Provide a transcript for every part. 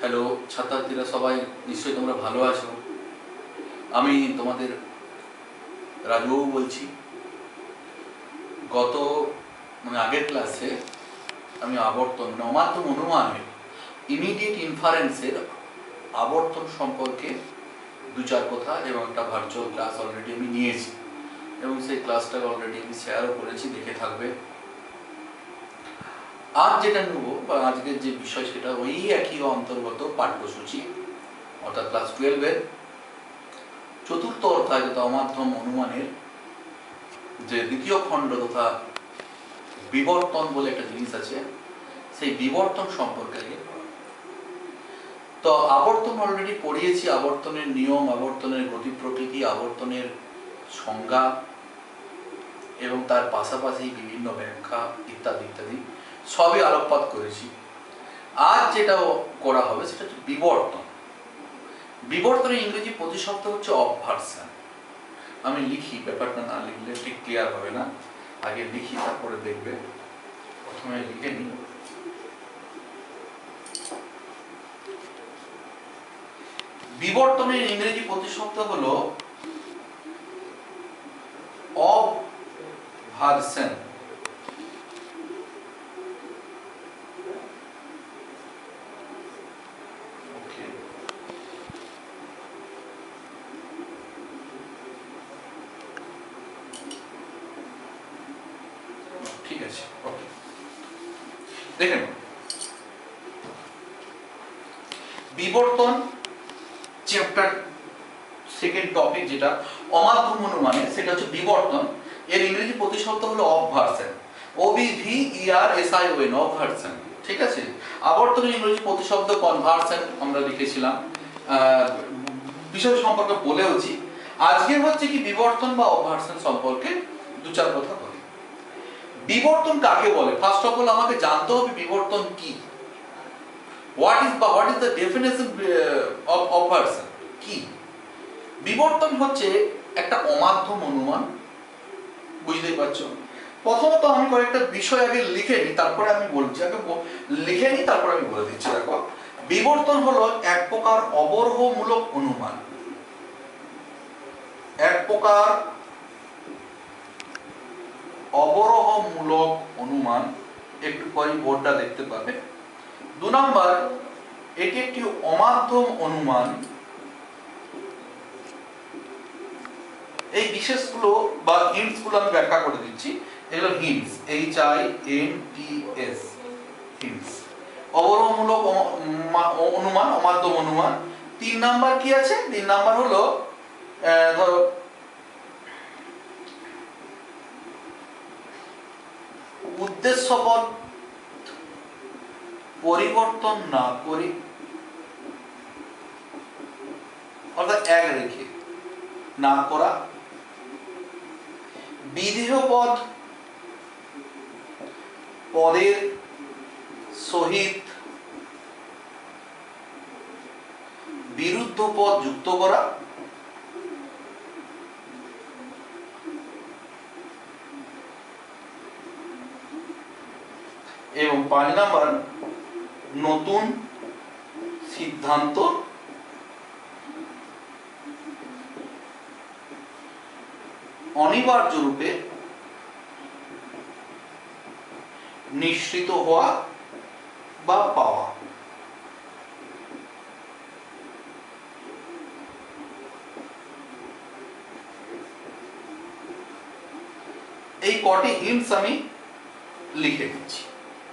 Hello ছাত্রছাত্রীরা, সবাই নিশ্চয়ই তোমরা ভালো আছো। আমি তোমাদের রাজুবাবু বলছি। গত আগের ক্লাসে আমি আবর্তন অমাধ্যম অনুমানের ইমিডিয়েট ইনফারেন্সের আবর্তন সম্পর্কে দু চার কথা এবং একটা ভার্চুয়াল ক্লাস অলরেডি আমি নিয়েছি এবং সেই ক্লাসটা অলরেডি আমি শেয়ারও করেছি, দেখে থাকবে। আজ যেটা নেব বা আজকের যে বিষয় সেটা ওই একই অন্তর্গত পাঠ্যসূচি, অর্থাৎ ক্লাস 12-এর চতুর্থ অধ্যায় তথা অমাধ্যম অনুমানের যে দ্বিতীয় খণ্ড তথা বিবর্তন বলে একটা জিনিস আছে, সেই বিবর্তন সম্পর্কে। তো আবর্তন অলরেডি পড়িয়েছি, আবর্তনের নিয়ম, আবর্তনের গতি প্রকৃতি, আবর্তনের সংজ্ঞা এবং তার পাশাপাশি বিভিন্ন ব্যাখ্যা ইত্যাদি ইত্যাদি সবই আলোকপাত করেছি। আজ যেটা করা হবে সেটা হচ্ছে বিবর্তন। বিবর্তনের ইংরেজি প্রতিশব্দ হচ্ছে অবভার্সন। আমি লিখি, ব্যাপারটা না লিখলে ঠিক ক্লিয়ার হবে না, আগে লিখি তারপরে দেখবে। প্রথমে লিখে নিই। বিবর্তনের ইংরেজি প্রতিশব্দ হলো অবভার্সন। ঠিক আছে, ওকে। দেখেন, বিবর্তন চ্যাপ্টার সেকেন্ড টপিক যেটা অমাধ্যম অনুমানের, সেটা হচ্ছে বিবর্তন। এর ইংরেজি প্রতিশব্দ হলো অবভার্সন, OBVERSION, অবভার্সন। ঠিক আছে। আবর্তনের ইংরেজি প্রতিশব্দ কনভার্সন আমরা লিখেছিলাম, বিষয় সম্পর্কে বলেওছি। আজকে হচ্ছে কি বিবর্তন বা অবভার্সন সম্পর্কে দু চার কথা বলি। বিবর্তন কাকে বলে? ফার্স্ট অফ অল আমাকে জানতে হবে বিবর্তন কি। What is the definition of obversion? কি বিবর্তন হচ্ছে একটা অমাধ্যম অনুমান, বুঝতেই পারছো। প্রথমত আমি কয়েকটা বিষয় আগে লিখে নিই, তারপরে আমি বলছি। আগে লিখে নিই, তারপরে আমি বলে দিচ্ছি। দেখো, বিবর্তন হলো এক প্রকার অবরোহমূলক অনুমান। এক প্রকার অবরোহমূলক অনুমান, একটু পরে বোর্ডটা দেখতে পাবে। 2 নম্বর, এটি একটি অমাধ্যম অনুমান। এই বিশেষগুলো বা হিন্টস গুলো আমি ব্যাখ্যা করে দিচ্ছি। এগুলো হিন্টস, HINTS, হিন্টস। অবরোহমূলক অনুমান, অমাধ্যম অনুমান। 3 নাম্বার কি আছে? 3 নাম্বার হলো ধরো উদ্দেশ্যপদ পরিবর্তন না করি, অর্থাৎ এক রেখে না করা। বিধেয় পদ পদের সহিত বিরুদ্ধ পদ যুক্ত করা। এবং 5 নাম্বার, নতুন সিদ্ধান্ত অনিবার্য রূপে নিশ্চিত হওয়া বা পাওয়া। এই কটি হিন্টস আমি লিখে দিচ্ছি,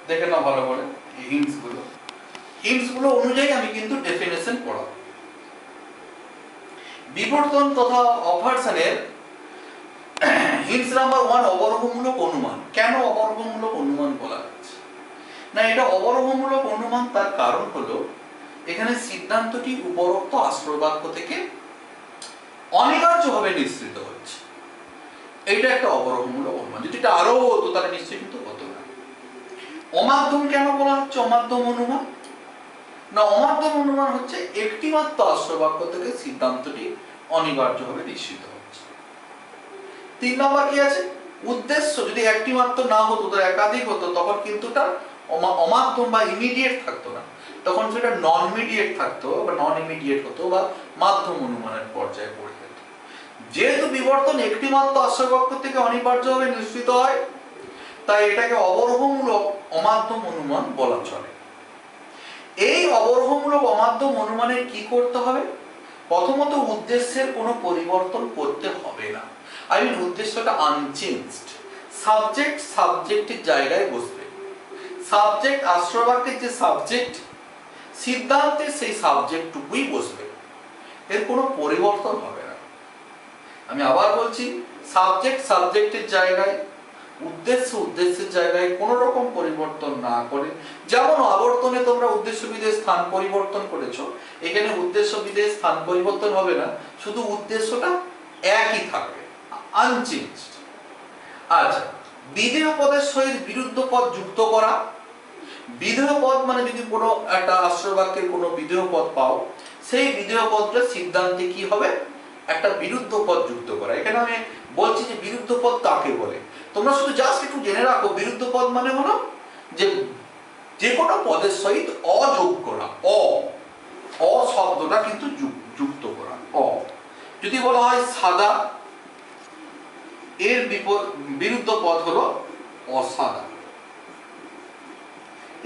দেখে নাও ভালো করে। এই হিন্টস গুলো অনুযায়ী আমি কিন্তু ডেফিনেশন পড়াবো। বিবর্তন তথা অবভার্সনের হিন্টস নাম্বার 1, অবরোহমূলক অনুমান। কেন অবরোহমূলক অনুমান বলা হচ্ছে? না, এটা অবরোহমূলক অনুমান তার কারণ হলো এখানে সিদ্ধান্তটি উপরোক্ত আশ্রয় বাক্য থেকে অনিবার্যভাবে নিঃসৃত হচ্ছে। এইটা একটা অবরোহমূলক অনুমান। যদি এটা আরো হতো তাহলে নিশ্চয়ই কিন্তু হতো না। অমাধ্যম কেন বলা হচ্ছে অমাধ্যম অনুমান? না, অমাধ্যম অনুমান হচ্ছে একটি মাত্র আশ্রয় বাক্য থেকে সিদ্ধান্তটি অনিবার্যভাবে নিশ্চিত হচ্ছে। 3 নম্বর কি আছে? উদ্দেশ্য যদি একটি মাত্র না হতো, একাধিক হতো, তখন কিন্তু তার অমাধ্যম বা ইমিডিয়েট থাকতো না, তখন সেটা নন মিডিয়েট থাকতো বা নন ইমিডিয়েট হতো বা মাধ্যম অনুমানের পর্যায়ে পড়ে যেত। যেহেতু বিবর্তন একটি মাত্র আশ্রয় বাক্য থেকে অনিবার্যভাবে নিশ্চিত হয়, তাই এটাকে অবরোহমূলক অমাধ্যম অনুমান বলা চলে। এই অবরোহমূলক অমাধ্যম অনুমানে কি করতে হবে? প্রথমত উদ্দেশ্যের কোনো পরিবর্তন করতে হবে না। উদ্দেশ্যটা আনচেঞ্জড। সাবজেক্ট সাবজেক্টের জায়গায় বসবে। সাবজেক্ট আশ্রয় বাক্যের যে সাবজেক্ট, সিদ্ধান্তে সেই সাবজেক্টটুকুই বসবে, এর কোনো পরিবর্তন হবে না। আমি আবার বলছি, সাবজেক্ট সাবজেক্টের জায়গায়, উদ্দেশ্য উদ্দেশ্যের জায়গায় কোনো রকম পরিবর্তন না করে, যেমন আবর্তনে তোমরা উদ্দেশ্য বিধেয় স্থান পরিবর্তন করেছো, এখানে উদ্দেশ্য বিধেয় স্থান পরিবর্তন হবে না, শুধু উদ্দেশ্যটা একই থাকবে, আনচেঞ্জড। আচ্ছা, বিধেয় পদের সহিত বিরুদ্ধ পদ যুক্ত করা। বিধেয় পদ মানে যদি কোনো একটা আশ্রয় বাক্যের কোনো বিধেয় পদ পাও, সেই বিধেয় পদটা সিদ্ধান্তে কি হবে? একটা বিরুদ্ধ পদ যুক্ত করা। এখানে আমি বলছি যে বিরুদ্ধ পদ কাকে বলে, তোমরা শুধু জাস্ট একটু জেনে রাখো। বিরুদ্ধ পদ মানে হলো যে কোনো পদের সহিত অ যোগ করা। অ শব্দটা কিন্তু যুক্ত করা। যদি বলা হয় সাদা, এর বিরুদ্ধ পদ হলো অসাদা।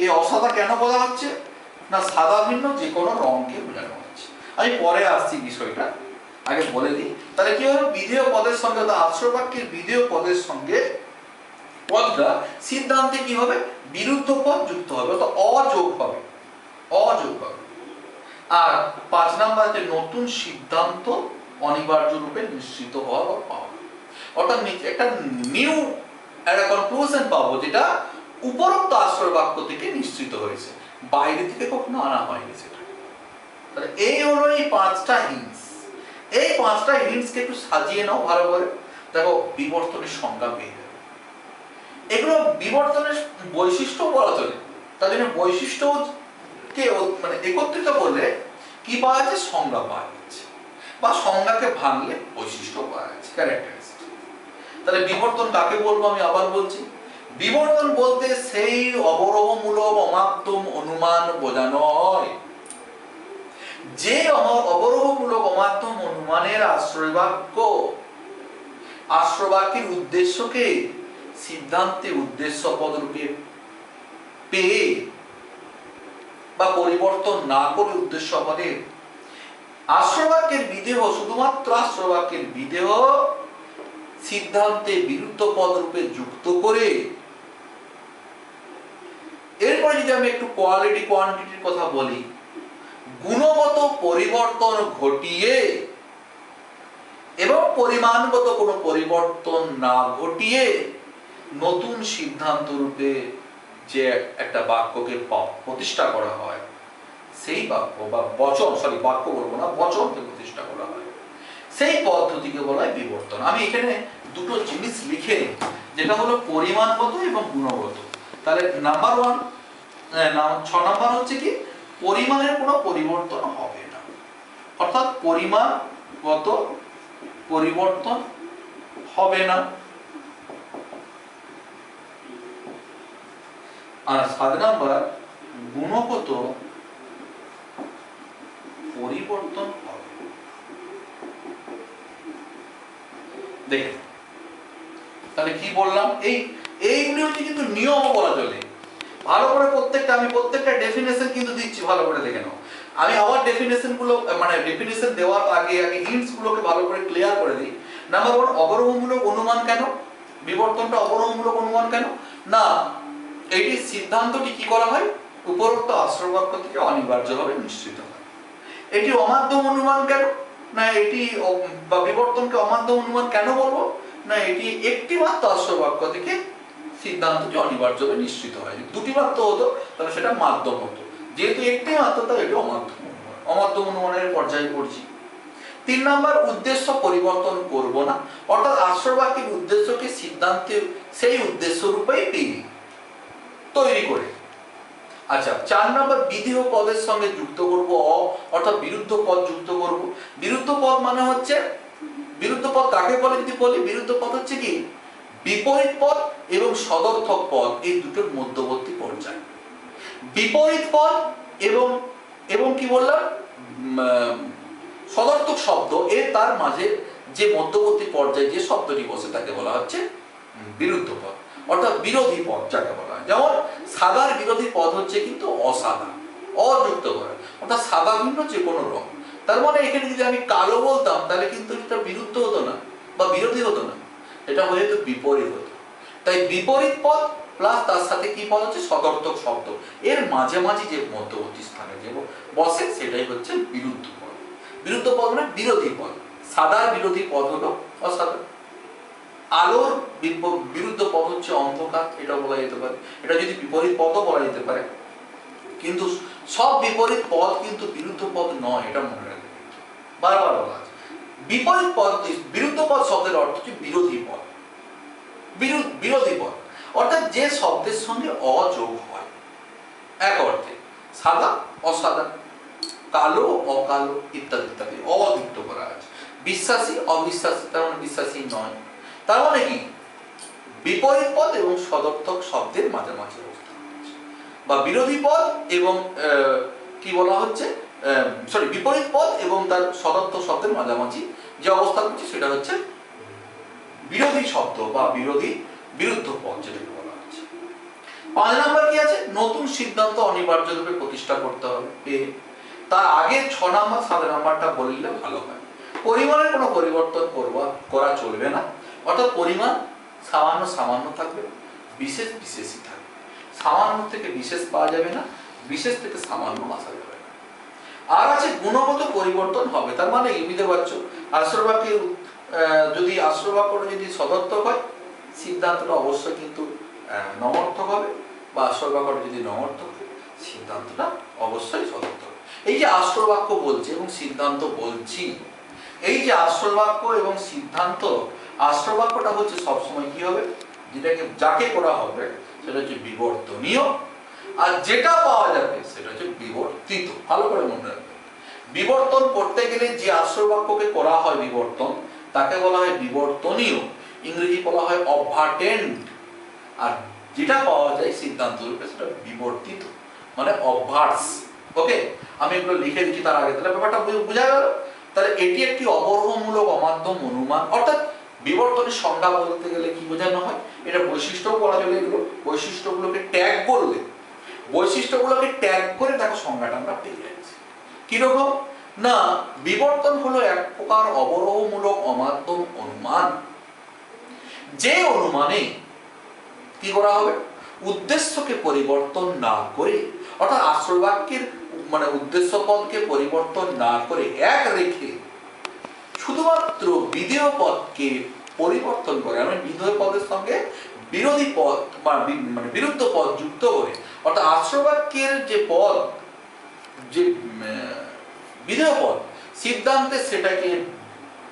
এই অসাদা কেন বলা হচ্ছে না? সাদা ভিন্ন যে কোনো রঙকে বোঝানো হচ্ছে। আমি পরে আসছি বিষয়টা, আগে বলে দিই। তাহলে কি হলো? বিধেয় পদের সঙ্গে, আশ্রয় বাক্যের বিধেয় পদের সঙ্গে পদটা সিদ্ধান্তে কি হবে? বিরুদ্ধ পদ যুক্ত হবে, তো অযোগ হবে। আর 5 নাম্বার যে নতুন সিদ্ধান্ত অনিবার্য রূপে নিশ্চিত হওয়া বা পাওয়া, অর্থাৎ একটা নিউ একটা কনক্লুশন পাবো, যেটা উপরোক্ত আশ্রয় বাক্য থেকে নিশ্চিত হয়েছে, বাইরে থেকে কখনো আনা হয়নি সেটা। তাহলে এই হলো এই 5টা হিন্টস। এই 5টা হিন্টসকে একটু সাজিয়ে নাও ভালো করে, দেখো বিবর্তনের সংজ্ঞা পেয়ে যাবে। এগুলো বিবর্তনের বৈশিষ্ট্য বলা চলে, তার জন্য বৈশিষ্ট্যকে মানে একত্রিত করলে কি পাওয়া যাচ্ছে? সংজ্ঞা পাওয়া যাচ্ছে, বা সংজ্ঞাকে ভাঙলে বৈশিষ্ট্য পাওয়া যাচ্ছে, ক্যারেক্টারিস্টিক। তাহলে বিবর্তন কাকে বলবো? আমি আবার বলছি, বিবর্তন বলতে সেই অবরোহমূলক অমাধ্যম অনুমান বোঝানো হয় যে অবরোহমূলক অমাধ্যম অনুমানের আশ্রয় বাক্যের উদ্দেশ্যকে সিদ্ধান্তে উদ্দেশ্য পদরূপে পেয়ে বা পরিবর্তন না করে উদ্দেশ্য পদের আশ্রয় বাক্যের বিধেয়, শুধুমাত্র আশ্রয় বাক্যের বিধেয় সিদ্ধান্তে বিরুদ্ধ পদ রূপে যুক্ত করে, এরপরে যদি আমি একটু কোয়ালিটি কোয়ান্টিটির কথা বলি, গুণগত পরিবর্তন ঘটিয়ে এবং পরিমাণগত কোনো পরিবর্তন না ঘটিয়ে নতুন সিদ্ধান্ত রূপে যে একটা বাক্যকে প্রতিষ্ঠা করা হয়, সেই বাক্য বা বচন, বাক্য বলবো না, বচনকে প্রতিষ্ঠা করা হয়, সেই পদ্ধতিকে বলা হয় বিবর্তন। আমি এখানে দুটো জিনিস লিখে নিই, যেটা হলো পরিমাণগত এবং গুণগত। তাহলে নাম্বার 6 নাম্বার হচ্ছে কি? পরিমাণের কোনো পরিবর্তন হবে না, অর্থাৎ পরিমাণগত পরিবর্তন হবে না। আর 7 নাম্বার গুণগত পরিবর্তন হবে। দেখেন তাহলে কি বললাম, এইগুলি হচ্ছে কিন্তু নিয়ম বলা চলে। ভালো করে আমি প্রত্যেকটা ডেফিনেশন কিন্তু দিচ্ছি, ভালো করে দেখে নাও। আমি আবার ডেফিনেশন গুলো, মানে ডেফিনেশন দেওয়ার আগে হিন্টস গুলোকে ভালো করে ক্লিয়ার করে দিই। নাম্বার 1, অবরোহমূলক অনুমান কেন? বিবর্তনটা অবরোহমূলক অনুমান কেন? না, এটি সিদ্ধান্তটি কি করা হয়? উপরোক্ত আশ্রয় বাক্য থেকে অনিবার্যভাবে নিশ্চিত হয়। এটি অমাধ্যম অনুমান কেন? না, এটি বা বিবর্তনকে অমাধ্যম অনুমান কেন বলবো? না, এটি একটি মাত্র আশ্রয় বাক্য থেকে সিদ্ধান্তটি অনিবার্যভাবে নিশ্চিত হয়। দুটি মাত্র হতো তাহলে সেটা মাধ্যম হতো, যেহেতু একটি মাত্র তাই এটি অমাধ্যম অনুমানের পর্যায়ে পড়ছি। 3 নাম্বার, উদ্দেশ্য পরিবর্তন করব না, অর্থাৎ আশ্রয় বাক্যের উদ্দেশ্যকে সিদ্ধান্তে সেই উদ্দেশ্য রূপেই তৈরি করে। আচ্ছা, 4 নাম্বার, বিধেয় পদের সঙ্গে যুক্ত করব অর্থাৎ বিরুদ্ধ পদ যুক্ত করব। বিরুদ্ধ পদ মানে হচ্ছে, বিরুদ্ধ পদ কাকে বলে যদি বলি, বিরুদ্ধ পদ হচ্ছে কি? বিপরীত পদ এবং সদর্থক পদ, এই দুটোর মধ্যবর্তী পর্যায়। বিপরীত পদ এবং এবং কি বললাম সদর্থক শব্দ এর তার মাঝে যে মধ্যবর্তী পর্যায়ে যে শব্দটি বসে তাকে বলা হচ্ছে বিরুদ্ধ পদ, অর্থাৎ বিরোধী পদ যাকে বলা হয়। যেমন সাদার বিরোধী পদ হচ্ছে কিন্তু অসাদা, অযুক্ত করা, অর্থাৎ সাদা ভিন্ন যে কোনো রং। তার মানে এখানে যদি আমি কালো বলতাম তাহলে কিন্তু এটা বিরুদ্ধ হতো না বা বিরোধী হতো না, এটা হয়ে যেত বিপরীত হতো। তাই বিপরীত পদ প্লাস তার সাথে কি পদ হচ্ছে সদর্থক শব্দ, এর মাঝামাঝি যে মধ্যবর্তী স্থানে যে বসে সেটাই হচ্ছে বিরুদ্ধ পদ। বিরুদ্ধ পদ মানে বিরোধী পদ। সাদার বিরোধী পদ হলো অসাদা, আলোর বিরুদ্ধ পদ হচ্ছে অন্ধকার, এটা বলা যেতে পারে। এটা যদি বিপরীত পদও বলা যেতে পারে, কিন্তু সব বিপরীত পদ কিন্তু বিরুদ্ধ পদ নয়, এটা মনে রাখবে, বারবার বলা আছে। বিপরীত পদ বিরুদ্ধ পদ শব্দের অর্থ হচ্ছে বিরোধী পদ, বিরোধী পদ অর্থাৎ যে শব্দের সঙ্গে অযোগ হয়। এক অর্থে সাদা অসাদা, কালো অকালো ইত্যাদি ইত্যাদি অযুক্ত করা আছে। বিশ্বাসী অবিশ্বাসী, তার মানে বিশ্বাসী নয়। তার মানে কি বিপরীত পদ এবং সদর্থক শব্দের মাঝামাঝি অবস্থান হচ্ছে, বা বিরোধী পদ এবং কি বলা হচ্ছে সরি বিপরীত পদ এবং তার সদর্থক শব্দের মাঝামাঝি যে অবস্থান হচ্ছে সেটা হচ্ছে বিরোধী শব্দ বা বিরুদ্ধ পদ যেটাকে বলা হচ্ছে। 5 নম্বর কি আছে, নতুন সিদ্ধান্ত অনিবার্য রূপে প্রতিষ্ঠা করতে হবে। তার আগে 6 নম্বর 7 নম্বরটা বললে ভালো হয়। পরিমাণের কোনো পরিবর্তন করা চলবে না, অর্থাৎ পরিমাণ সামান্য থাকবে, বিশেষ বিশেষই থাকবে। সামান্য থেকে বিশেষ পাওয়া যাবে না, বিশেষ থেকে সামান্য আসা যাবে না। আর আছে গুণগত পরিবর্তন হবে, তার মানে বুঝতে পারছো আশ্রবাক্যে যদি আশ্রবাক্যটা যদি সদর্থক হয় সিদ্ধান্তটা অবশ্যই কিন্তু নমর্থক হবে, বা আশ্রবাক্যটা যদি নমর্থক হয় সিদ্ধান্তটা অবশ্যই সদর্থক হবে। এই যে আশ্রবাক্য বলছে এবং সিদ্ধান্ত বলছি, এই যে আশ্রবাক্য এবং সিদ্ধান্ত, আশ্রবাক্যটা হচ্ছে সবসময় কি হবে, যাকে করা হবে সেটা হচ্ছে বিবর্তনীয়, আর যেটা পাওয়া যাবে সেটা হচ্ছে বিবর্তিত। ভালো করে মনে রাখবে, বিবর্তন করতে গেলে যে আশ্রবাক্যকে করা হয় বিবর্তন তাকে বলা হয় বিবর্তনীয়, ইংরেজি বলা হয় অবভার্টেন্ট, আর যেটা পাওয়া যায় সিদ্ধান্ত রূপে সেটা বিবর্তিত মানে অবভার্স। ওকে, আমি এগুলো লিখে দিচ্ছি তার আগে, তাহলে ব্যাপারটা বোঝা গেল। তাহলে এটি একটি অবরোহমূলক অমাধ্যম অনুমান, অর্থাৎ বিবর্তনের সংজ্ঞা বলতে গেলে কি বোঝানো হয়, এটা বৈশিষ্ট্য বলা চলে, এগুলো বৈশিষ্ট্যগুলোকে ট্যাগ করলে, বৈশিষ্ট্যগুলোকে ট্যাগ করে দেখো সংজ্ঞাটা আমরা পেয়ে যাচ্ছি। কিরকম না, বিবর্তন হলো এক প্রকার অবরোহমূলক অমাধ্যম অনুমান, যে অনুমানে কি করা হবে, উদ্দেশ্যকে পরিবর্তন না করে, অর্থাৎ আশ্রয়বাক্যের মানে উদ্দেশ্য পদকে পরিবর্তন না করে এক রেখে শুধুমাত্র বিধেয় পদকে পরিবর্তন করে, মানে বিধেয় পদের সঙ্গে বিরোধী পদ মানে বিরুদ্ধ পদ যুক্ত করে, অর্থাৎ আশ্রয়বাক্যের যে পদ যে বিধেয় পদ সিদ্ধান্তে সেটাকে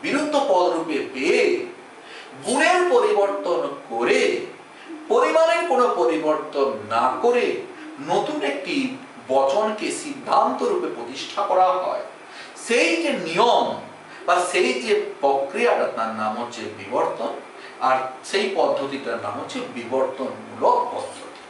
বিরুদ্ধ পদ রূপে পেয়ে গুণের পরিবর্তন করে পরিমাণের কোনো পরিবর্তন না করে নতুন একটি বচনকে সিদ্ধান্ত রূপে প্রতিষ্ঠা করা হয়, সেই যে নিয়ম বা সেই যে প্রক্রিয়াটা তার নাম হচ্ছে বিবর্তন, আর সেই পদ্ধতিটার নাম হচ্ছে বিবর্তনমূলক পদ্ধতি।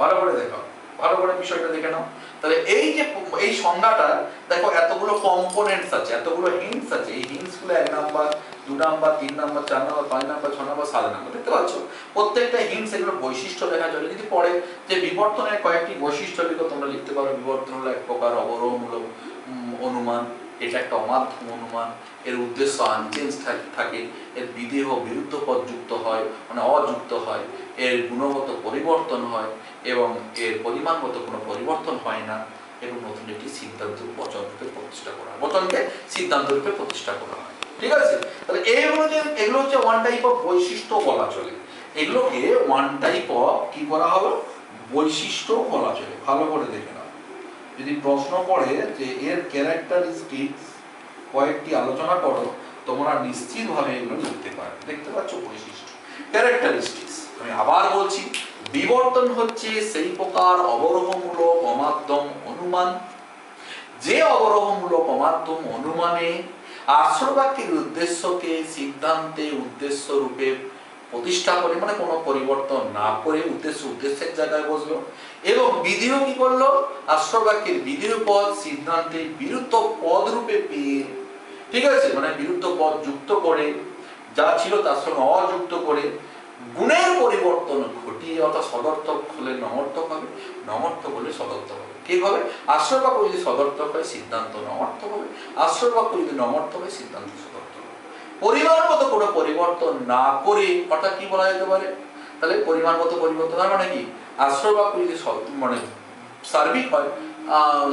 ভালো করে দেখো, ভালো করে বিষয়টা দেখে নাও। তাহলে এই যে এই সংজ্ঞাটা দেখো এতগুলো কম্পোনেন্টস আছে, এতগুলো হিন্টস আছে, এই হিন্টস গুলো 1 number 2 number 3 number 4 number 5 number 6 number 7 number দেখতে পাচ্ছ। প্রত্যেকটা হিন্টস এগুলো বৈশিষ্ট্য লেখা চলে। যদি পড়ে যে বিবর্তনের কয়েকটি বৈশিষ্ট্য লিখো, তোমরা লিখতে পারো বিবর্তন হলো এক প্রকার অবরোহমূলক অনুমান, এটা একটা অমাধ্যম অনুমান, এর উদ্দেশ্য আনচেঞ্জ থাকে, এর বিধেয় বিরুদ্ধ পদ যুক্ত হয় মানে অযুক্ত হয়, এর গুণগত পরিবর্তন হয় এবং এর পরিমাণগত কোনো পরিবর্তন হয় না, এবং নতুন একটি সিদ্ধান্ত বচন রূপে প্রতিষ্ঠা করা হয়, বচনকে সিদ্ধান্ত রূপে প্রতিষ্ঠা করা হয়। ঠিক আছে, তাহলে এগুলো হচ্ছে ওয়ান টাইপ অফ বৈশিষ্ট্য বলা চলে, এগুলোকে ওয়ান টাইপ অফ কি করা হবে বৈশিষ্ট্য বলা চলে। ভালো করে দেখে নাও, যদি প্রশ্ন পড়ে যে এর ক্যারেক্টারিস্টিক্স কয়েকটি আলোচনা করো, তোমরা নিশ্চিতভাবে এগুলো লিখতে পারবে। দেখতে পাচ্ছ বৈশিষ্ট্য, ক্যারেক্টারিস্টিক্স। আমি আবার বলছি, বিবর্তন হচ্ছে সেই প্রকার অবরোহমূলক অমাধ্যম অনুমান, যে অবরোহমূলক অমাধ্যম অনুমানে আশ্রয়বাক্যের উদ্দেশ্যকে সিদ্ধান্তে উদ্দেশ্য রূপে প্রতিষ্ঠা করে মানে কোনো পরিবর্তন না করে উদ্দেশ্যের জায়গায় বসলো। এবং বিধেয় কি করলো, আশ্রয় বাক্যের বিধেয় পদ সিদ্ধান্তে বিরুদ্ধ পদ রূপে পেয়ে, ঠিক আছে, মানে বিরুদ্ধ পদ যুক্ত করে, যা ছিল তার সঙ্গে অযুক্ত করে গুণের পরিবর্তন ঘটিয়ে, অর্থাৎ সদর্থক হলে নমর্থক হবে, নমর্থক হলে সদর্থক হবে। ঠিক হবে, আশ্রয় বাক্য যদি সদর্থক হয় সিদ্ধান্ত নমর্থক হবে, আশ্রয় বাক্য যদি নমর্থক হয় সিদ্ধান্ত সদর্থক হবে। পরিমাণগত কোনো পরিবর্তন না করে, অর্থাৎ কি বলা যেতে পারে, তাহলে পরিমাণগত পরিবর্তন মানে কি, আশ্রয় বাক্য যদি মানে সার্বিক হয়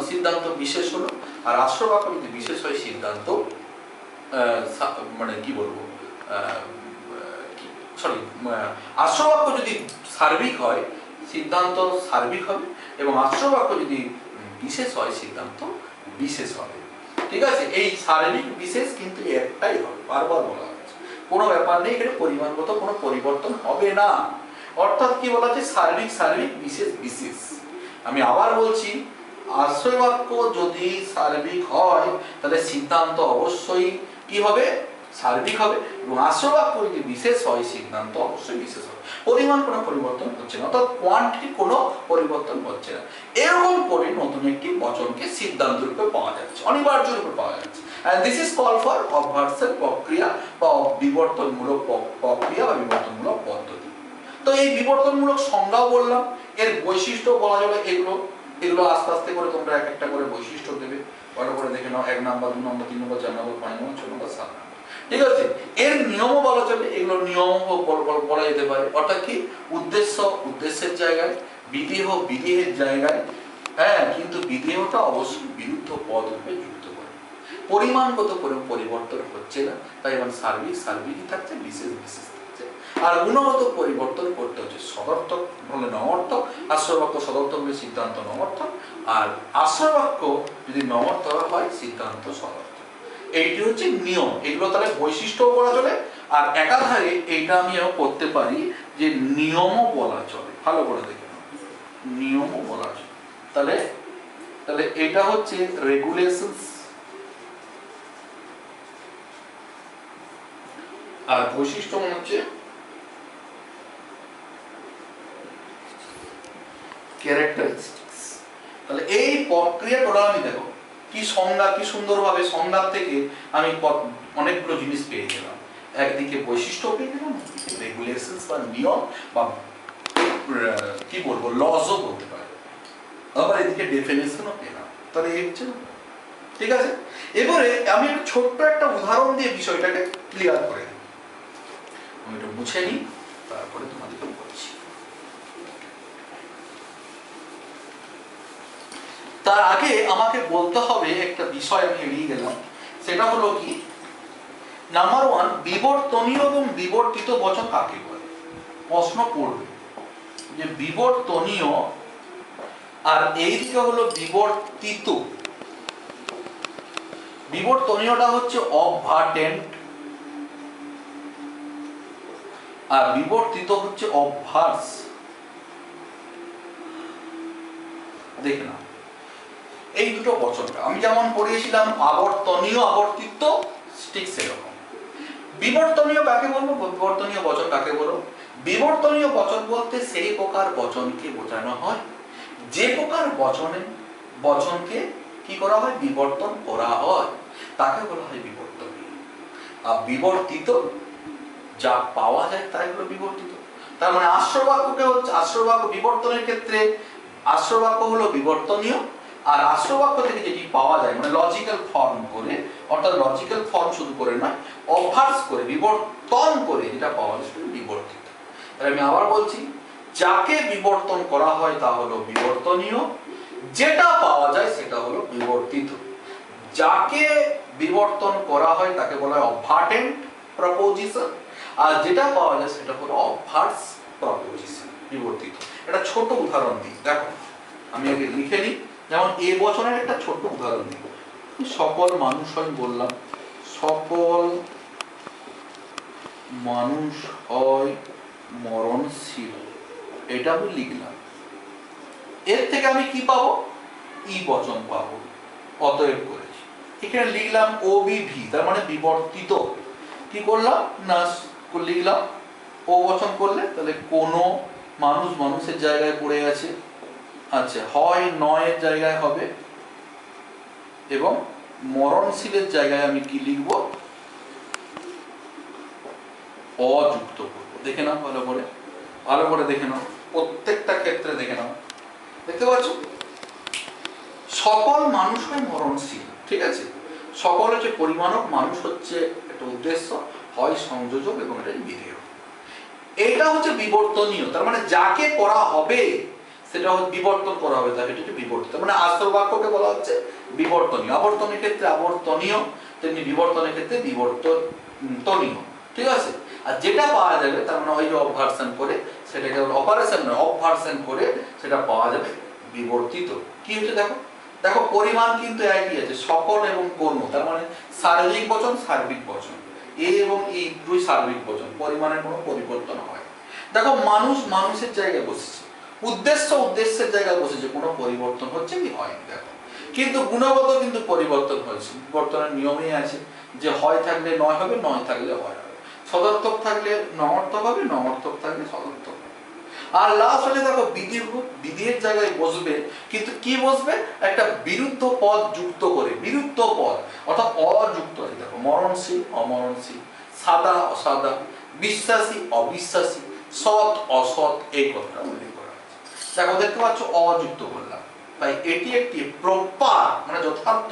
সিদ্ধান্ত বিশেষ হলো, আর আশ্রয় বাক্য যদি বিশেষ হয় সিদ্ধান্ত মানে কি বলবো সরি, আশ্রয় বাক্য যদি সার্বিক হয় সিদ্ধান্ত সার্বিক হবে, এবং আশ্রয় বাক্য যদি বিশেষ হয় সিদ্ধান্ত বিশেষ হবে। ঠিক আছে, এই সার্বিক বিশেষ কিন্তু একটাই হবে, বারবার বলা হচ্ছে, কোনো ব্যাপার নেই, এখানে পরিমাণগত কোনো পরিবর্তন হবে না। অর্থাৎ কি বলা হচ্ছে, সার্বিক সার্বিক বিশেষ বিশেষ। আমি আবার বলছি, আশ্রয় বাক্য যদি সার্বিক হয় তাহলে সিদ্ধান্ত অবশ্যই কি হবে, সার্বিক হবে, এবং আশ্রয় বাক্য যদি বিশেষ হয় সিদ্ধান্ত অবশ্যই বিশেষ হবে। পরিমাণ কোনো পরিবর্তন হচ্ছে না, অর্থাৎ কোয়ান্টিটি কোনো পরিবর্তন হচ্ছে না। এরকম করে নতুন একটি বচনকে সিদ্ধান্ত রূপে পাওয়া যাচ্ছে, অনিবার্য রূপে পাওয়া যাচ্ছে। and this is called for obversal প্রক্রিয়া বা বিবর্তনমূলক প্রক্রিয়া বা বিবর্তনমূলক পদ্ধতি। তো এই বিবর্তনমূলক সংজ্ঞাও বললাম, এর বৈশিষ্ট্য বলা যাবে এগুলো আস্তে আস্তে করে তোমরা এক একটা করে বৈশিষ্ট্য দেবে, ভালো করে দেখে নাও, 1 নম্বর 2 নম্বর 3 নম্বর 4 নম্বর 5 নম্বর 6 নম্বর 7 নম্বর। ঠিক আছে, এর নিয়মও বলা যাবে, এগুলো নিয়ম বলা যেতে পারে, অর্থাৎ কি, উদ্দেশ্যের জায়গায়, বিধেয়ের জায়গায়, হ্যাঁ, কিন্তু বিধেয়টা অবশ্যই বিরুদ্ধ পদ রূপে যুক্ত করে। পরিমাণগত কোনো পরিবর্তন হচ্ছে না, তাই এখন সার্বিকই থাকছে, বিশেষ বিশেষ থাকছে। আর গুণগত পরিবর্তন করতে হচ্ছে, সদর্থক হলে নমর্থক, আশ্রয় বাক্য সদর্থক হলে সিদ্ধান্ত নমর্থক, আর আশ্রয় বাক্য যদি নমর্থক হয় সিদ্ধান্ত সদর্থক। এইটি হচ্ছে নিয়ম। এগুলো তাহলে বৈশিষ্ট্য বলা চলে, আর একাধারে এইটা আমিও করতে পারি যে নিয়মও বলা চলে। ভালো করে দেখে নাও, নিয়মও বলা চলে। তাহলে এটা হচ্ছে রেগুলেশনস, আর বৈশিষ্ট্য হচ্ছে ক্যারেক্টারিস্টিক্স। তাহলে এই প্রক্রিয়াটা আমি দেখো কি সংজ্ঞা, কি সুন্দরভাবে সংজ্ঞা থেকে আমি অনেকগুলো জিনিস পেয়ে গেলাম। একদিকে বৈশিষ্ট্য পেয়ে গেলাম, রেগুলেশনস বা নিয়ম বা কি বলবো লজও বলতে পারে, আবার এদিকে ডেফিনেশনও পেলাম। তাহলে এই হচ্ছে, ঠিক আছে। এবারে আমি একটা ছোট্ট একটা উদাহরণ দিয়ে বিষয়টাকে ক্লিয়ার করে দিই, আমি এটা মুছে নিই, তারপরে তোমাদেরকে বলছি। তার আগে আমাকে বলতে হবে একটা বিষয়, আমি এড়িয়ে গেলাম, সেটা হলো কি, নাম্বার 1, বিবর্তনীয় এবং বিবর্তিত বচন কাকে বলে? প্রশ্ন পড়বে যে বিবর্তনীয় আর এইদিকে হলো বিবর্তিত। বিবর্তনীয়টা হচ্ছে অবভার্টেন্ট, আর বিবর্তিত হচ্ছে অবভার্স। দেখে না, এই দুটো বচনটা আমি যেমন পড়িয়েছিলাম, আবর্তনীয় আবর্তিত, ঠিক সেরকম। বিবর্তনীয় কাকে বলবো, বিবর্তনীয় বচন কাকে বলবো? বিবর্তনীয় বচন বলতে সেই প্রকার বচনকে বোঝানো হয় যে প্রকার বচনকে কি করা হয়, বিবর্তন করা হয়, তাকে বলা হয় বিবর্তনীয়। আর বিবর্তিত যা পাওয়া যায় তাই হলো বিবর্তিত। তার মানে আশ্রয় বাক্যকে হচ্ছে, আশ্রয় বাক্য বিবর্তনের ক্ষেত্রে আশ্রয় বাক্য হলো বিবর্তনীয়, আর আশ্রয় বাক্য থেকে যেটি পাওয়া যায় মানে লজিক্যাল ফর্ম করে, অর্থাৎ লজিক্যাল ফর্ম শুধু করে নয়, অভ্যাস করে, বিবর্তন করে যেটা পাওয়া যায় সেটা বিবর্তিত। তাহলে আমি আবার বলছি, যাকে বিবর্তন করা হয় তা হলো বিবর্তনীয়, যেটা পাওয়া যায় সেটা হলো বিবর্তিত। যাকে বিবর্তন করা হয় তাকে বলা হয় অবভার্টেন্ট প্রপোজিশন, আর যেটা পাওয়া যায় সেটা হলো অবভার্স প্রপোজিশন, বিবর্তিত। একটা ছোট উদাহরণ দিই, দেখো আমি আগে লিখে নিই। যেমন এ বচনের একটা ছোট উদাহরণ দিই, সকল মানুষ হয় বললাম, সকল মানুষ হয় মরণশীল, এটা আমি লিখলাম। এর থেকে আমি কি পাবো, ই বচন পাবো, অতএব করেছি। এখানে লিখলাম ওবিভি, তার মানে বিবর্তিত। কি করলাম না, লিখলাম ও বচন করলে তাহলে কোনো মানুষ মানুষের জায়গায় পড়ে আছে, আচ্ছা হয় নয়ের জায়গায় হবে, এবং মরণশীলের জায়গায় আমি কি লিখব, অযুক্ত করবো। দেখে নাও ভালো করে, ভালো করে দেখে নাও, প্রত্যেকটা ক্ষেত্রে দেখে নাও। দেখতে পাচ্ছ, সকল মানুষ হয় মরণশীল, ঠিক আছে। সকল হচ্ছে পরিমাণক, মানুষ হচ্ছে একটা উদ্দেশ্য, হয় সংযোজক এবং এটা বিধেয়। এটা হচ্ছে বিবর্তনীয়, তার মানে যাকে করা হবে সেটা হচ্ছে বিবর্তন করা হবে, তাকে হচ্ছে বিবর্তিত। মানে আসল বাক্যকে বলা হচ্ছে বিবর্তনীয়। আবর্তনের ক্ষেত্রে আবর্তনীয়, তেমনি বিবর্তনের ক্ষেত্রে বিবর্তনীয়, ঠিক আছে। আর যেটা পাওয়া যাবে তার মানে ওই যে অবভার্সন করে, সেটাকে অপারেশন নয় অবভার্সন করে সেটা পাওয়া যাবে বিবর্তিত। কি হচ্ছে দেখো, দেখো পরিমাণ কিন্তু একই আছে, সকল এবং কর্ম, তার মানে সার্বিক বচন সার্বিক বচন, এ এবং ই দুই সার্বিক বচন, পরিমাণের কোনো পরিবর্তন হয়। দেখো মানুষ মানুষের জায়গায় বসেছে, উদ্দেশ্য উদ্দেশ্যের জায়গায় বসেছে, কোনো পরিবর্তন হচ্ছে কি হয়নি। দেখো কিন্তু গুণগত কিন্তু পরিবর্তন হয়েছে, বিবর্তনের নিয়মেই আছে যে হয় থাকলে নয় হবে, নয় থাকলে হয় হবে, সদর্থক থাকলে নঅর্থক হবে, নঅর্থক থাকলে সদর্থক হবে। আর লাস্ট হলে দেখো বিধির জায়গায় বসবে, কিন্তু কি বসবে, একটা বিরুদ্ধ পদ যুক্ত করে, বিরুদ্ধ পদ অর্থাৎ অযুক্ত আছে। দেখো মরণশীল অমরণশীল, সাদা অসাদা, বিশ্বাসী অবিশ্বাসী, সৎ অসৎ, এই কথাটা উল্লেখ করা আছে। দেখো দেখতে পাচ্ছ অযুক্ত বললাম, তাই এটি একটি প্রপার মানে যথার্থ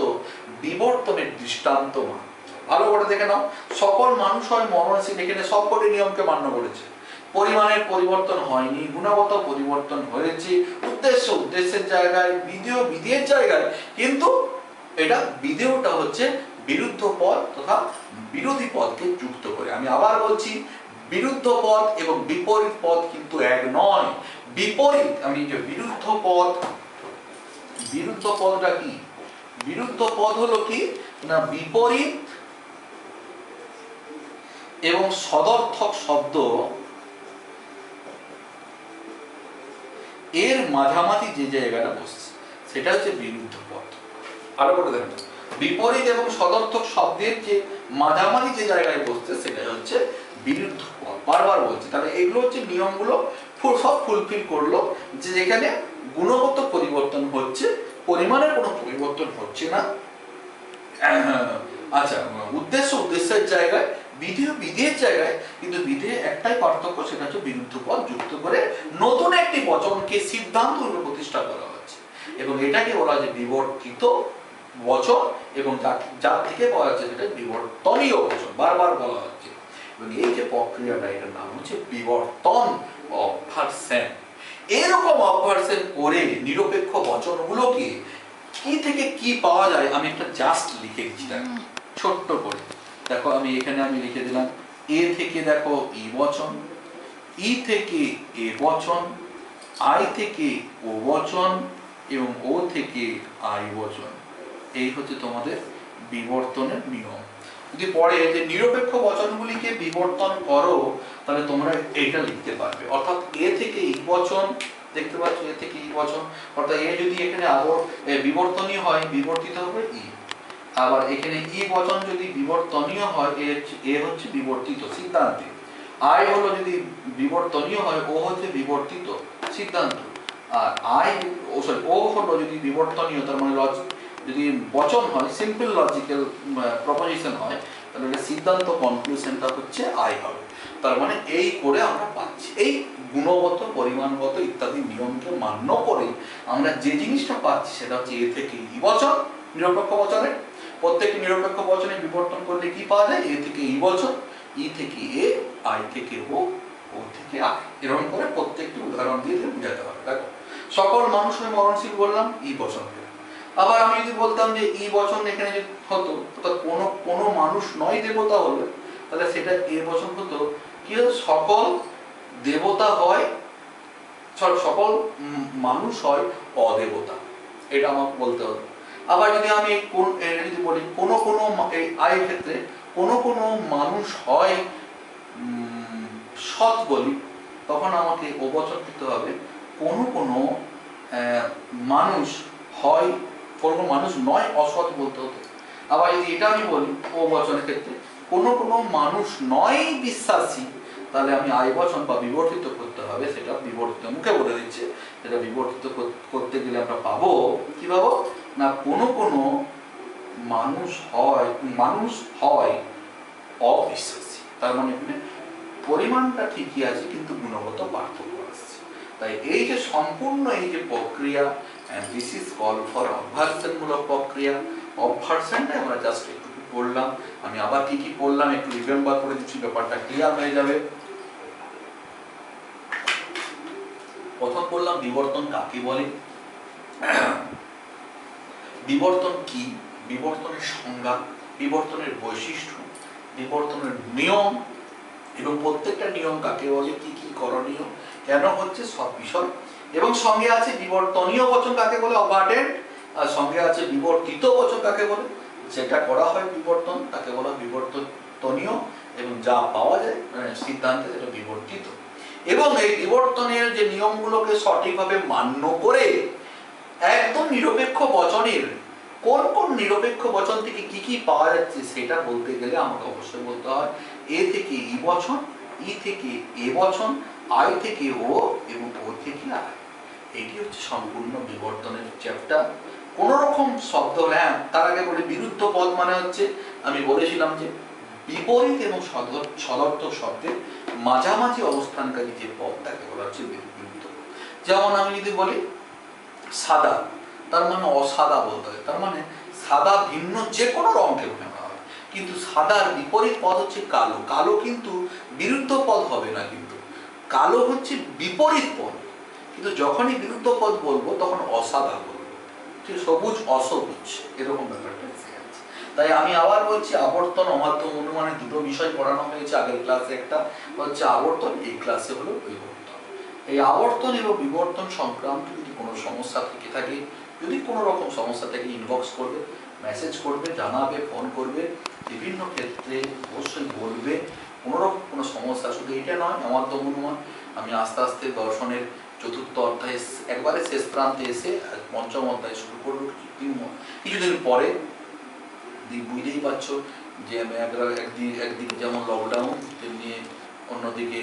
বিবর্তনের দৃষ্টান্ত মান। ভালো করে দেখে নাও, সকল মানুষ হয় মরণশীল, এখানে সবকটি নিয়মকে মান্য করেছে, পরিমাণের পরিবর্তন হয়নি, গুণগত পরিবর্তন হয়েছে, উদ্দেশ্য উদ্দেশ্যের জায়গায়, বিধেয় বিধেয়ের জায়গায়, কিন্তু এটা বিধেয়টা হচ্ছে বিরুদ্ধ পদ তথা বিরোধী পদকে যুক্ত করে। আমি আবার বলছি, বিরুদ্ধ পদ এবং বিপরীত পদ কিন্তু এক নয়। বিপরীত, আমি যে বিরুদ্ধ পদ, বিরুদ্ধ পদটা কি, বিরুদ্ধ পদ হলো কি না বিপরীত এবং সদর্থক শব্দ এর মাঝামাঝি যে জায়গাটা বসছে সেটা হচ্ছে বিরুদ্ধ পদ। আরো করে দেখেন, বিপরীত এবং সদর্থক শব্দের যে মাঝামাঝি যে জায়গায় বসছে সেটা হচ্ছে বিরুদ্ধ পদ। বারবার বলছি, তাহলে এগুলো হচ্ছে নিয়মগুলো সব ফুলফিল করলো, যে যেখানে গুণগত পরিবর্তন হচ্ছে, পরিমাণের কোনো পরিবর্তন হচ্ছে না। আচ্ছা, উদ্দেশ্য উদ্দেশ্যের জায়গায়, বিধেয় বিধেয়ের জায়গায়, কিন্তু বিধেয় একটাই পার্থক্য, সেটা হচ্ছে বিরুদ্ধ পদ যুক্ত করে নতুন একটি বচনকে সিদ্ধান্ত রূপে প্রতিষ্ঠা করা হচ্ছে, এবং এটাকে বলা হয় বিবর্তিত বচন, এবং যার থেকে পাওয়া যাচ্ছে সেটা বিবর্তনীয় বচন, বারবার বলা হচ্ছে। এবং এই যে প্রক্রিয়াটা, এটার নাম হচ্ছে বিবর্তন অবভার্সন। এরকম অবভার্সন করে নিরপেক্ষ বচনগুলোকে কি থেকে কি পাওয়া যায়, আমি একটা জাস্ট লিখে দিচ্ছি ছোট্ট করে। দেখো আমি এখানে আমি লিখে দিলাম, এ থেকে দেখো ই বচন, ই থেকে এ বচন, আই থেকে ও বচন, এবং ও থেকে আই বচন। এই হচ্ছে তোমাদের বিবর্তনের নিয়ম। যদি পরে যে নিরপেক্ষ বচনগুলিকে বিবর্তন করো, তাহলে তোমরা এইটা লিখতে পারবে, অর্থাৎ এ থেকে ই বচন, দেখতে পাচ্ছ এ থেকে ই বচন, অর্থাৎ এ যদি এখানে বিবর্তনীয় হয়, বিবর্তিত হবে ই। আবার এখানে ই বচন যদি বিবর্তনীয় হয়, এ হচ্ছে বিবর্তিত সিদ্ধান্তে। আই হলো যদি বিবর্তনীয় হয়, ও হচ্ছে বিবর্তিত সিদ্ধান্ত। আর ও হলো যদি বিবর্তনীয়, তার মানে যদি বচন হয়, সিম্পল লজিক্যাল প্রপোজিশন হয়, তাহলে এটা সিদ্ধান্ত কনক্লুশনটা হচ্ছে আই হবে। তার মানে এই করে আমরা পাচ্ছি, এই গুণগত পরিমাণগত ইত্যাদি নিয়মকে মান্য করে আমরা যে জিনিসটা পাচ্ছি সেটা হচ্ছে এ থেকে ই বচন। নিরপেক্ষ বচনে প্রত্যেকটি নিরপেক্ষ বচনে বিবর্তন করলে কি পাওয়া যায়, এ থেকে ই বচন, ই থেকে এ, আই থেকে ও, ও থেকে আই। এরকম করে প্রত্যেকটি উদাহরণ দিয়ে বুঝাতে হবে। দেখো সকল মানুষ হয় মরণশীল বললাম, ই বচন। আবার আমি যদি বলতাম যে ই বচন এখানে যদি হতো, অর্থাৎ কোনো মানুষ নয় দেবতা হলো, তাহলে সেটা এ বচন হতো কি, সকল দেবতা হয়, সকল মানুষ হয় অদেবতা, এটা আমাকে বলতে হবে। আবার যদি আমি যদি বলি কোনো আই ক্ষেত্রে কোনো মানুষ হয় সৎ বলি, তখন আমাকে ও বচন দিতে হবে, কোনো মানুষ হয়, কোনো মানুষ নয় অসৎ বলতে হতো। আবার যদি এটা আমি বলি ও বচনের ক্ষেত্রে কোনো মানুষ নয় বিশ্বাসী, তাহলে আমি আই বচন বা বিবর্তিত করতে হবে, সেটা বিবর্তিত মুখে বলে দিচ্ছে, সেটা বিবর্তিত করতে গেলে আমরা পাবো কি পাবো না, কোনো কোনো মানুষ হয় অবিশ্বাসী। তার মানে এখানে পরিমাণটা ঠিকই আছে কিন্তু গুণগত পার্থক্য আসছে। তাই এই যে সম্পূর্ণ এই যে প্রক্রিয়া, দিস ইজ কল ফর অবভার্সন মূলক প্রক্রিয়া। অবভার্সনটা আমরা জাস্ট একটু পড়লাম, আমি আবার কি কি পড়লাম একটু রিমেম্বার করে দিচ্ছি, ব্যাপারটা ক্লিয়ার হয়ে যাবে। প্রথম বললাম বিবর্তন কাকে বলে, বিবর্তন কি, বিবর্তনের সংজ্ঞা, বিবর্তনের বৈশিষ্ট্য, বিবর্তনের নিয়ম এবং প্রত্যেকটা নিয়ম কাকে বলে, কি কি করণীয়, কেন হচ্ছে, সব বিষয়। এবং সঙ্গে আছে বিবর্তনীয় বচন কাকে বলে, অবার্টেড, আর সঙ্গে আছে বিবর্তিত বচন কাকে বলে, যেটা করা হয় বিবর্তন তাকে বলা বিবর্তনীয়, এবং যা পাওয়া যায় সিদ্ধান্তে সেটা বিবর্তিত। এবং এই বিবর্তনের যে নিয়মগুলোকে সঠিকভাবে মান্য করে একদম নিরপেক্ষ বচনের কোন কোন নিরপেক্ষ বচন থেকে কি কি পাওয়া যাচ্ছে সেটা বলতে গেলে আমাকে অবশ্যই বলতে হয় এ থেকে ই বচন, ই থেকে এ বচন, আই থেকে ও এবং ও থেকে আই। এটি হচ্ছে সম্পূর্ণ বিবর্তনের চ্যাপ্টার। কোন রকম শব্দ, হ্যাঁ তার আগে বলি বিরুদ্ধ পদ মানে হচ্ছে, আমি বলেছিলাম যে বিপরীত এবং সদর্থক শব্দের মাঝামাঝি অবস্থানকারী যে পদ তাকে বলা হচ্ছে বিরুদ্ধ। যেমন আমি যদি বলি সাদা, তার মানে অসাদা বলতে হয়, তার মানে সাদা ভিন্ন যে কোনো রঙকে বোঝানো হয়। কিন্তু সাদার বিপরীত পদ হচ্ছে কালো, কালো কিন্তু বিরুদ্ধ পদ হবে না, কিন্তু কালো হচ্ছে বিপরীত পদ, কিন্তু যখনই বিরুদ্ধ পদ বলবো তখন অসাদা বলবো, ঠিক সবুজ অসবুজ এরকম ব্যাপারটা এসে যাচ্ছে। তাই আমি আবার বলছি আবর্তন অমাধ্যম অনুমানে দুটো বিষয় পড়ানো হয়েছে আগের ক্লাসে, একটা হচ্ছে আবর্তন, এই ক্লাসে হলো বিবর্তন। এই আবর্তন এবং বিবর্তন সংক্রান্ত যদি কোনো সমস্যা থেকে থাকে, যদি কোনো রকম সমস্যা থেকে ইনবক্স করবে, মেসেজ করবে, জানাবে, ফোন করবে, বিভিন্ন ক্ষেত্রে অবশ্যই বলবে। কোনো রকম কোনো সমস্যা শুধু এটা নয়, অমাধ্যম অনুমান আমি আস্তে আস্তে দর্শনের চতুর্থ অধ্যায়ে একবারে শেষ প্রান্তে এসে পঞ্চম অধ্যায় শুরু করবো কিছুদিন পরে। বুঝতেই পারছো যে একদিকে যেমন লকডাউন, তেমনি অন্যদিকে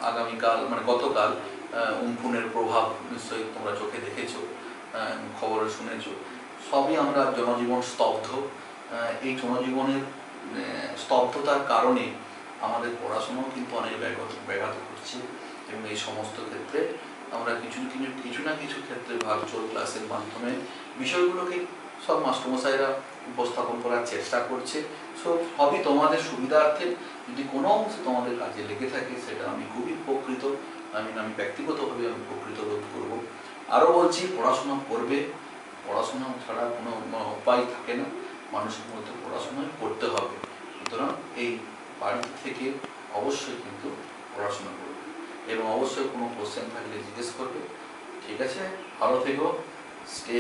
আগামীকাল মানে গতকাল উমফুনের প্রভাব নিশ্চয়ই তোমরা চোখে দেখেছো, খবরে শুনেছো। সবই আমরা জনজীবন স্তব্ধ। এই জনজীবনের স্তব্ধতার কারণে আমাদের পড়াশোনাও কিন্তু অনেক ব্যাঘাত ঘটছে, এবং এই সমস্ত ক্ষেত্রে আমরা কিছু না কিছু ক্ষেত্রে ভার্চুয়াল ক্লাসের মাধ্যমে বিষয়গুলোকে সব মাস্টারমশাইরা উপস্থাপন করার চেষ্টা করছে। সবই তোমাদের সুবিধার্থে, যদি কোনো অংশে তোমাদের কাজে লেগে থাকে সেটা আমি খুবই উপকৃত, আমি ব্যক্তিগতভাবে আমি উপকৃত বোধ করব। আরও বলছি পড়াশোনা করবে, পড়াশোনা ছাড়া কোনো উপায় থাকে না, মানুষের মধ্যে পড়াশোনাই করতে হবে। সুতরাং এই বাড়ি থেকে অবশ্যই কিন্তু পড়াশোনা করবে, এবং অবশ্যই কোনো কোশ্চেন থাকলে জিজ্ঞেস করবে। ঠিক আছে, ভালো থেকো, stay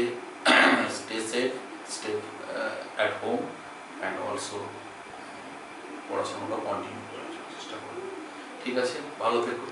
safe, stay at home, and also পড়াশোনাটা কন্টিনিউ করার চেষ্টা করবে। ঠিক আছে, ভালো থেকো।